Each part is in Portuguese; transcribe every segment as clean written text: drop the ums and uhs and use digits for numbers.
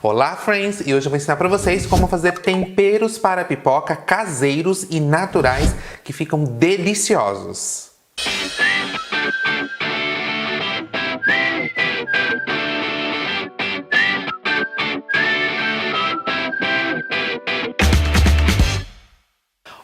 Olá, friends! E hoje eu vou ensinar para vocês como fazer temperos para pipoca caseiros e naturais que ficam deliciosos.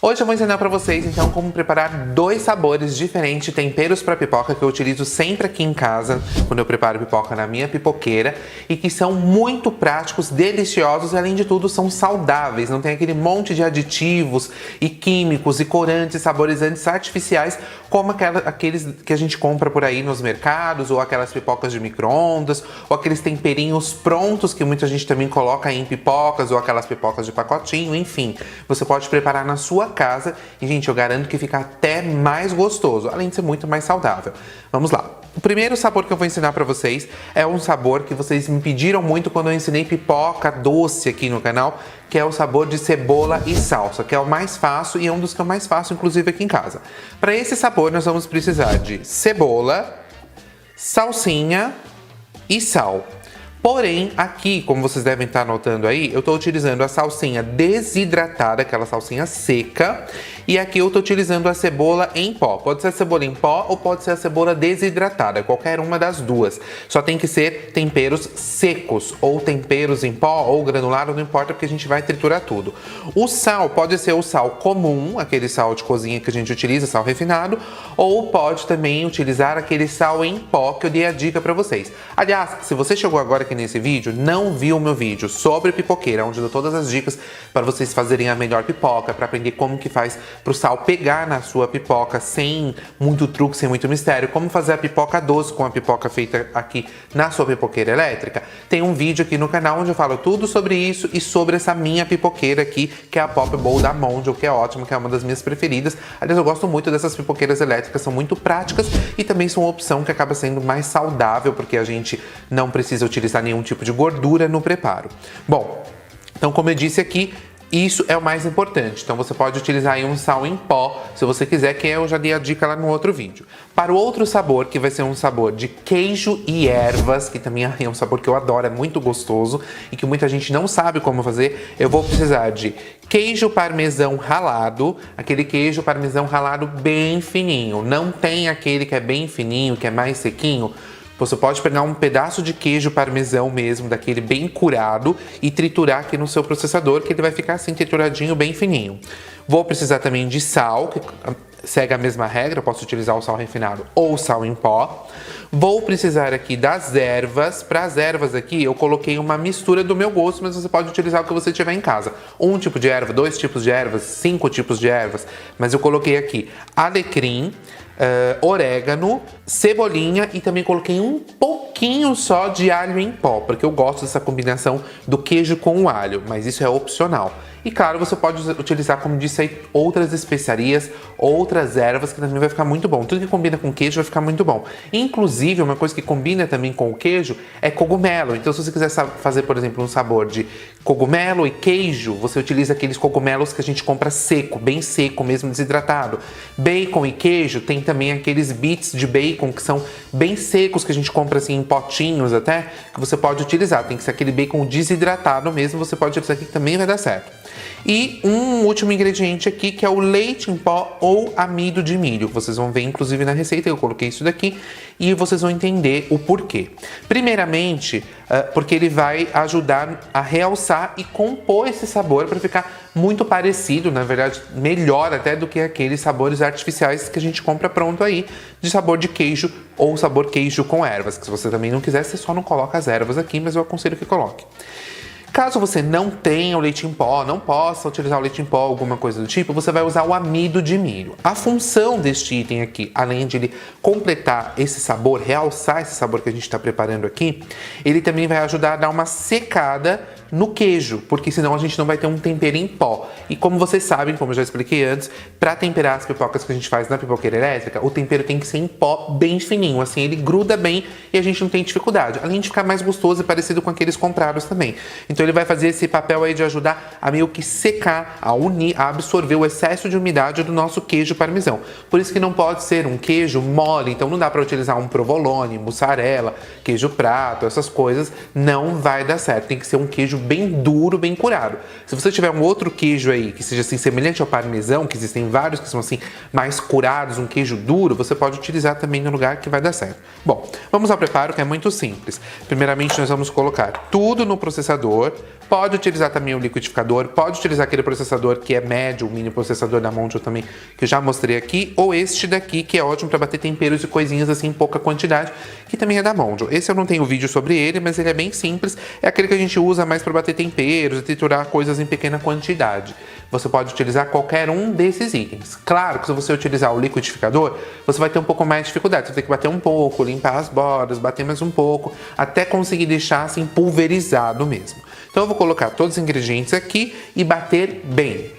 Hoje eu vou ensinar para vocês, então, como preparar dois sabores diferentes de temperos para pipoca que eu utilizo sempre aqui em casa, quando eu preparo pipoca na minha pipoqueira, e que são muito práticos, deliciosos e, além de tudo, são saudáveis. Não tem aquele monte de aditivos e químicos e corantes, saborizantes artificiais, como aqueles que a gente compra por aí nos mercados, ou aquelas pipocas de micro-ondas, ou aqueles temperinhos prontos que muita gente também coloca em pipocas, ou aquelas pipocas de pacotinho, enfim. Você pode preparar na sua casa e, gente, eu garanto que fica até mais gostoso, além de ser muito mais saudável. Vamos lá. O primeiro sabor que eu vou ensinar para vocês é um sabor que vocês me pediram muito quando eu ensinei pipoca doce aqui no canal, que é o sabor de cebola e salsa, que é o mais fácil e é um dos que eu mais faço, inclusive, aqui em casa. Para esse sabor, nós vamos precisar de cebola, salsinha e sal. Porém, aqui, como vocês devem estar notando aí, eu estou utilizando a salsinha desidratada, aquela salsinha seca, e aqui eu estou utilizando a cebola em pó. Pode ser a cebola em pó ou pode ser a cebola desidratada, qualquer uma das duas. Só tem que ser temperos secos, ou temperos em pó, ou granulado, não importa, porque a gente vai triturar tudo. O sal pode ser o sal comum, aquele sal de cozinha que a gente utiliza, sal refinado, ou pode também utilizar aquele sal em pó que eu dei a dica para vocês. Aliás, se você chegou agora aqui nesse vídeo, não viu o meu vídeo sobre pipoqueira, onde eu dou todas as dicas para vocês fazerem a melhor pipoca, para aprender como que faz para o sal pegar na sua pipoca sem muito truque, sem muito mistério, como fazer a pipoca doce com a pipoca feita aqui na sua pipoqueira elétrica. Tem um vídeo aqui no canal onde eu falo tudo sobre isso e sobre essa minha pipoqueira aqui, que é a Pop Bowl da Mondial, que é ótima, que é uma das minhas preferidas. Aliás, eu gosto muito dessas pipoqueiras elétricas, são muito práticas e também são uma opção que acaba sendo mais saudável, porque a gente não precisa utilizar nenhum tipo de gordura no preparo. Bom, então, como eu disse aqui, isso é o mais importante. Então você pode utilizar aí um sal em pó, se você quiser, que eu já dei a dica lá no outro vídeo. Para o outro sabor, que vai ser um sabor de queijo e ervas, que também é um sabor que eu adoro, é muito gostoso e que muita gente não sabe como fazer, eu vou precisar de queijo parmesão ralado, aquele queijo parmesão ralado bem fininho. Não tem aquele que é bem fininho, que é mais sequinho. Você pode pegar um pedaço de queijo parmesão mesmo, daquele bem curado, e triturar aqui no seu processador, que ele vai ficar assim trituradinho, bem fininho. Vou precisar também de sal, que segue a mesma regra, eu posso utilizar o sal refinado ou o sal em pó. Vou precisar aqui das ervas. Para as ervas aqui, eu coloquei uma mistura do meu gosto, mas você pode utilizar o que você tiver em casa. Um tipo de erva, 2 tipos de ervas, 5 tipos de ervas, mas eu coloquei aqui alecrim, orégano, cebolinha e também coloquei um pouquinho só de alho em pó, porque eu gosto dessa combinação do queijo com o alho, mas isso é opcional. E claro, você pode utilizar, como disse aí, outras especiarias, outras ervas, que também vai ficar muito bom. Tudo que combina com queijo vai ficar muito bom. Inclusive, uma coisa que combina também com o queijo é cogumelo. Então, se você quiser fazer, por exemplo, um sabor de cogumelo e queijo, você utiliza aqueles cogumelos que a gente compra seco, bem seco mesmo, desidratado. Bacon e queijo, tem também aqueles bits de bacon que são bem secos, que a gente compra assim em potinhos até, que você pode utilizar. Tem que ser aquele bacon desidratado mesmo, você pode utilizar aqui que também vai dar certo. E um último ingrediente aqui, que é o leite em pó ou amido de milho. Vocês vão ver, inclusive, na receita, eu coloquei isso daqui e vocês vão entender o porquê. Primeiramente, porque ele vai ajudar a realçar e compor esse sabor para ficar muito parecido, na verdade, melhor até do que aqueles sabores artificiais que a gente compra pronto aí, de sabor de queijo ou sabor queijo com ervas. Que se você também não quiser, você só não coloca as ervas aqui, mas eu aconselho que coloque. Caso você não tenha o leite em pó, não possa utilizar o leite em pó, alguma coisa do tipo, você vai usar o amido de milho. A função deste item aqui, além de ele completar esse sabor, realçar esse sabor que a gente está preparando aqui, ele também vai ajudar a dar uma secada no queijo, porque senão a gente não vai ter um tempero em pó. E como vocês sabem, como eu já expliquei antes, para temperar as pipocas que a gente faz na pipoqueira elétrica, o tempero tem que ser em pó bem fininho, assim ele gruda bem e a gente não tem dificuldade. Além de ficar mais gostoso e parecido com aqueles comprados também. Então ele vai fazer esse papel aí de ajudar a meio que secar, a unir, a absorver o excesso de umidade do nosso queijo parmesão. Por isso que não pode ser um queijo mole, então não dá para utilizar um provolone, mussarela, queijo prato, essas coisas, não vai dar certo. Tem que ser um queijo bem duro, bem curado. Se você tiver um outro queijo aí que seja assim semelhante ao parmesão, que existem vários que são assim mais curados, um queijo duro, você pode utilizar também no lugar que vai dar certo. Bom, vamos ao preparo que é muito simples. Primeiramente nós vamos colocar tudo no processador. Pode utilizar também o liquidificador, pode utilizar aquele processador que é médio, o mini processador da Mondial também, que eu já mostrei aqui, ou este daqui, que é ótimo para bater temperos e coisinhas assim em pouca quantidade, que também é da Mondial. Esse eu não tenho vídeo sobre ele, mas ele é bem simples, é aquele que a gente usa mais para bater temperos e triturar coisas em pequena quantidade. Você pode utilizar qualquer um desses itens. Claro que se você utilizar o liquidificador, você vai ter um pouco mais de dificuldade. Você vai ter que bater um pouco, limpar as bordas, bater mais um pouco, até conseguir deixar assim pulverizado mesmo. Então eu vou colocar todos os ingredientes aqui e bater bem.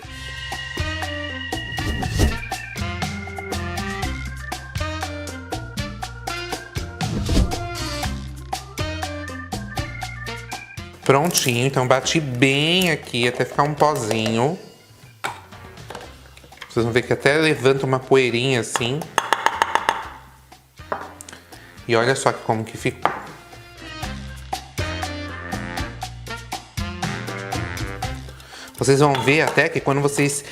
Prontinho, então bati bem aqui até ficar um pozinho. Vocês vão ver que até levanta uma poeirinha assim. E olha só como que ficou. Vocês vão ver até que quando vocês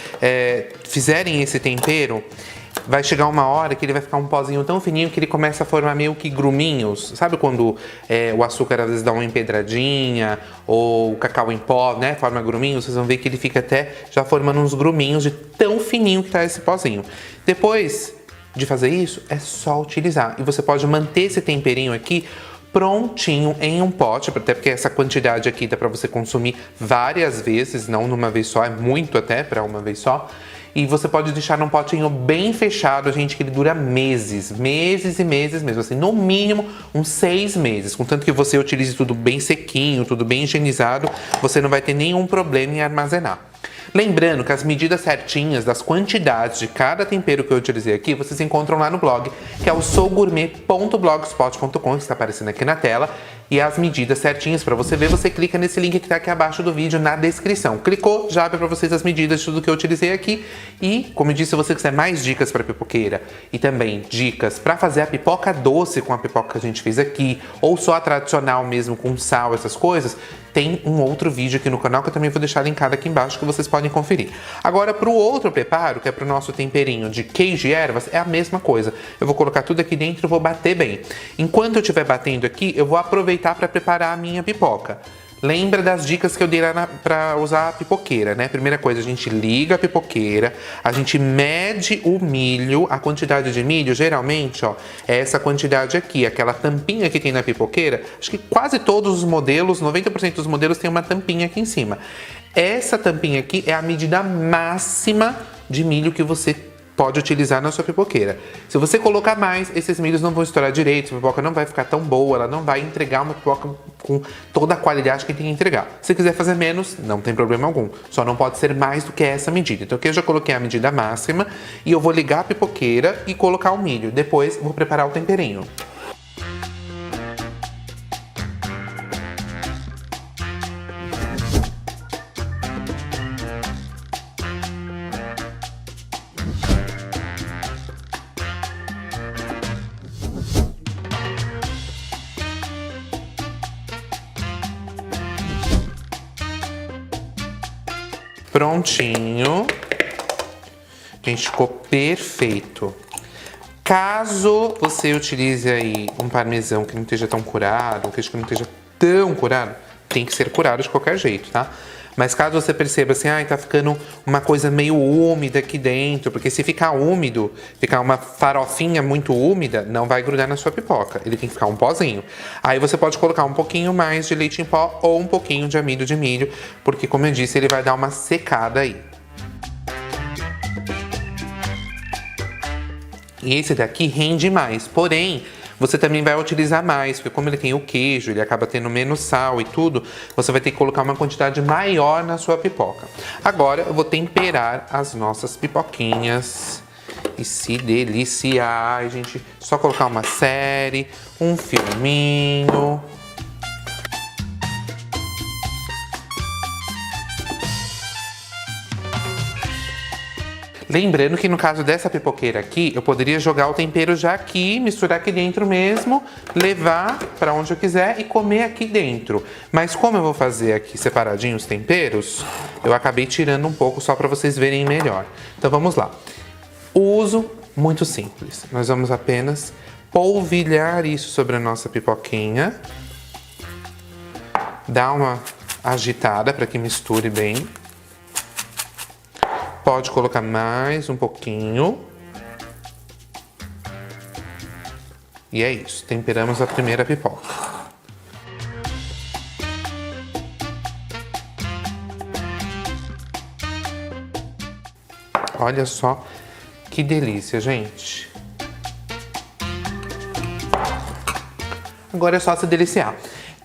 fizerem esse tempero, vai chegar uma hora que ele vai ficar um pozinho tão fininho que ele começa a formar meio que gruminhos. Sabe quando o açúcar às vezes dá uma empedradinha ou o cacau em pó, né, forma gruminhos? Vocês vão ver que ele fica até já formando uns gruminhos de tão fininho que tá esse pozinho. Depois de fazer isso, é só utilizar. E você pode manter esse temperinho aqui prontinho em um pote, até porque essa quantidade aqui dá para você consumir várias vezes, não numa vez só, é muito até para uma vez só. E você pode deixar num potinho bem fechado, gente, que ele dura meses, meses e meses mesmo, assim, no mínimo uns 6 meses. Contanto que você utilize tudo bem sequinho, tudo bem higienizado, você não vai ter nenhum problema em armazenar. Lembrando que as medidas certinhas das quantidades de cada tempero que eu utilizei aqui, vocês encontram lá no blog, que é o sougourmet.blogspot.com, que está aparecendo aqui na tela. E as medidas certinhas para você ver, você clica nesse link que está aqui abaixo do vídeo na descrição. Clicou, já abre para vocês as medidas de tudo que eu utilizei aqui. E, como eu disse, se você quiser mais dicas para pipoqueira e também dicas para fazer a pipoca doce com a pipoca que a gente fez aqui, ou só a tradicional mesmo com sal, essas coisas, tem um outro vídeo aqui no canal que eu também vou deixar linkado aqui embaixo que vocês podem conferir. Agora, para o outro preparo, que é para o nosso temperinho de queijo e ervas, é a mesma coisa. Eu vou colocar tudo aqui dentro e vou bater bem. Enquanto eu estiver batendo aqui, eu vou aproveitar para preparar a minha pipoca. Lembra das dicas que eu dei lá para usar a pipoqueira, né? Primeira coisa, a gente liga a pipoqueira, a gente mede o milho, a quantidade de milho, geralmente, ó, é essa quantidade aqui, aquela tampinha que tem na pipoqueira. Acho que quase todos os modelos, 90% dos modelos tem uma tampinha aqui em cima. Essa tampinha aqui é a medida máxima de milho que você pode utilizar na sua pipoqueira. Se você colocar mais, esses milhos não vão estourar direito, a pipoca não vai ficar tão boa, ela não vai entregar uma pipoca com toda a qualidade que tem que entregar. Se quiser fazer menos, não tem problema algum. Só não pode ser mais do que essa medida. Então aqui eu já coloquei a medida máxima e eu vou ligar a pipoqueira e colocar o milho. Depois vou preparar o temperinho. Prontinho. Gente, ficou perfeito. Caso você utilize aí um parmesão que não esteja tão curado, um queijo que não esteja tão curado, tem que ser curado de qualquer jeito, tá? Mas caso você perceba assim, tá ficando uma coisa meio úmida aqui dentro, porque se ficar úmido, ficar uma farofinha muito úmida, não vai grudar na sua pipoca. Ele tem que ficar um pozinho. Aí você pode colocar um pouquinho mais de leite em pó ou um pouquinho de amido de milho, porque como eu disse, ele vai dar uma secada aí. E esse daqui rende mais, porém, você também vai utilizar mais, porque como ele tem o queijo, ele acaba tendo menos sal e tudo, você vai ter que colocar uma quantidade maior na sua pipoca. Agora eu vou temperar as nossas pipoquinhas e se deliciar. Ai, gente, só colocar uma série, um filminho. Lembrando que no caso dessa pipoqueira aqui, eu poderia jogar o tempero já aqui, misturar aqui dentro mesmo, levar para onde eu quiser e comer aqui dentro. Mas como eu vou fazer aqui separadinho os temperos, eu acabei tirando um pouco só para vocês verem melhor. Então vamos lá. O uso, muito simples. Nós vamos apenas polvilhar isso sobre a nossa pipoquinha. Dar uma agitada para que misture bem. Pode colocar mais um pouquinho. E é isso, temperamos a primeira pipoca. Olha só que delícia, gente. Agora é só se deliciar.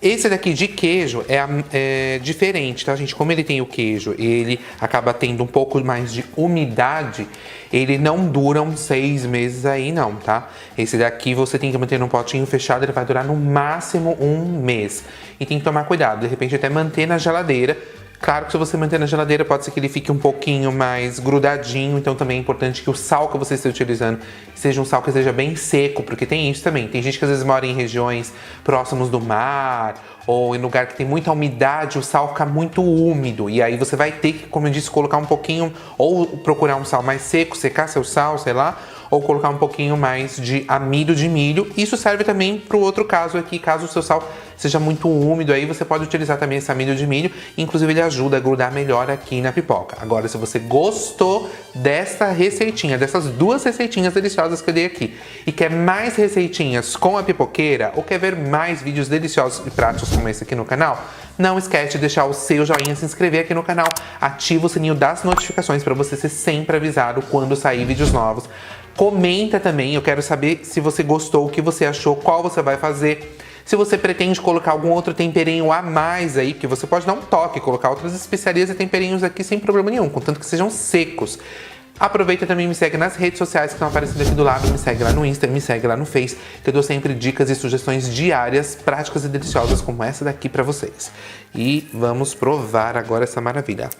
Esse daqui de queijo é diferente, tá, gente? Como ele tem o queijo e ele acaba tendo um pouco mais de umidade, ele não dura uns 6 meses aí não, tá? Esse daqui você tem que manter num potinho fechado, ele vai durar no máximo 1 mês. E tem que tomar cuidado, de repente até manter na geladeira. Claro que se você manter na geladeira pode ser que ele fique um pouquinho mais grudadinho, então também é importante que o sal que você esteja utilizando seja um sal que seja bem seco, porque tem isso também. Tem gente que às vezes mora em regiões próximos do mar ou em lugar que tem muita umidade, o sal fica muito úmido e aí você vai ter que, como eu disse, colocar um pouquinho ou procurar um sal mais seco, secar seu sal, sei lá, ou colocar um pouquinho mais de amido de milho. Isso serve também para o outro caso aqui, caso o seu sal seja muito úmido, aí você pode utilizar também esse amido de milho, inclusive ele ajuda a grudar melhor aqui na pipoca. Agora, se você gostou dessa receitinha, dessas 2 receitinhas deliciosas que eu dei aqui, e quer mais receitinhas com a pipoqueira, ou quer ver mais vídeos deliciosos e práticos como esse aqui no canal, não esquece de deixar o seu joinha, se inscrever aqui no canal, ativa o sininho das notificações para você ser sempre avisado quando sair vídeos novos. Comenta também, eu quero saber se você gostou, o que você achou, qual você vai fazer. Se você pretende colocar algum outro temperinho a mais aí, porque você pode dar um toque, colocar outras especiarias e temperinhos aqui sem problema nenhum, contanto que sejam secos. Aproveita também e me segue nas redes sociais que estão aparecendo aqui do lado, me segue lá no Insta, me segue lá no Face, que eu dou sempre dicas e sugestões diárias, práticas e deliciosas como essa daqui pra vocês. E vamos provar agora essa maravilha.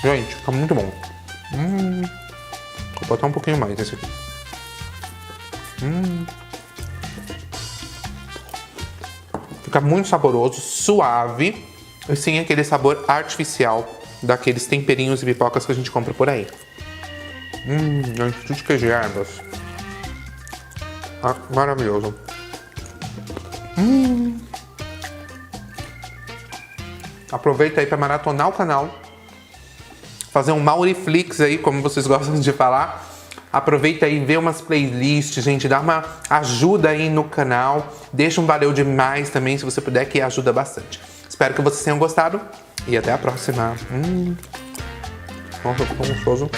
Gente, fica muito bom. Vou botar um pouquinho mais desse aqui. Fica muito saboroso, suave, e sem aquele sabor artificial daqueles temperinhos e pipocas que a gente compra por aí. Gente, tudo de queijo e ervas. Ah, maravilhoso. Aproveita aí para maratonar o canal, fazer um Mauriflix aí, como vocês gostam de falar. Aproveita aí, vê umas playlists, gente, dá uma ajuda aí no canal. Deixa um valeu demais também, se você puder, que ajuda bastante. Espero que vocês tenham gostado e até a próxima. Nossa, ficou gostoso.